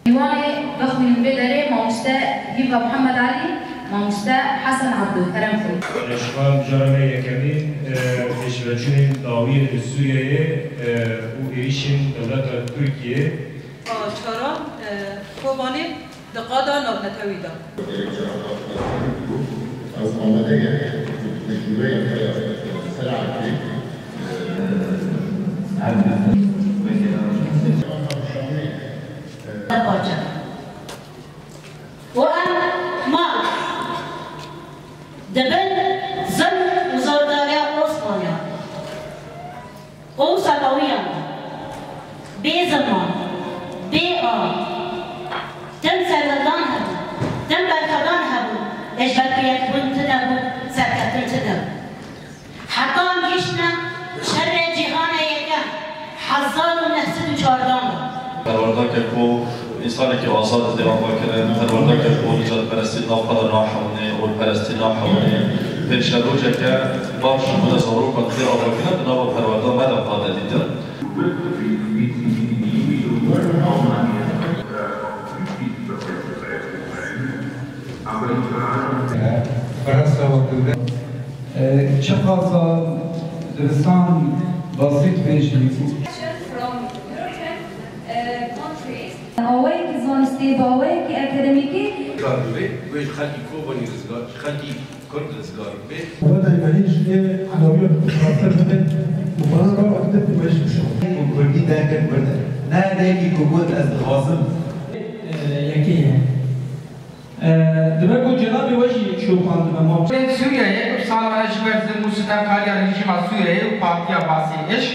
ديواني ضخم من بدري ماموستا هبة محمد علي ماموستا حسن عبدو كرمكم. الاشغال جرمية كمين بشبجون داوين السورية وإيشين دولة تركيا. چهارم خوبانی دقادا نابنتویدا. از آمده نشوره سرعتی وأنا ما دبل زن وزرداريا أوسمانيا أو سلويا بزمان بآن تم سلطان هبو تم برخدان هبو إجبار بيت بنت نبو سركتن تدم حتى نجشنا شر جهان يكا حزار ونحسد وشاردان پروردگار که کو انسانی که آزاد دیوان کنه پروردگار که کو نجات پرستی ناخدا ناحونه و پرستی ناحونه پیش روزه که باش من زارو کنه آب کنه بنا پروردگار مدام قادر دیده فرنسا وقتی چقدر درستان بسیط بهشی أويك زونستي بأويك أكاديميكي. كاربي ويش خلي كوباني رزقار خلي كرد رزقار بي. وهذا يمانيش إيه حلويات خاطر من مباراه وقت ويش مشغول. وكل ده كان برد. نادي كوبوت أزخاصم. يكيه. دماغو جنابي وجهي شو خاندنا ما. سوريا سال ما نشوف زموستا كاريا رجيم سوريا وبارتيا باسي إيش.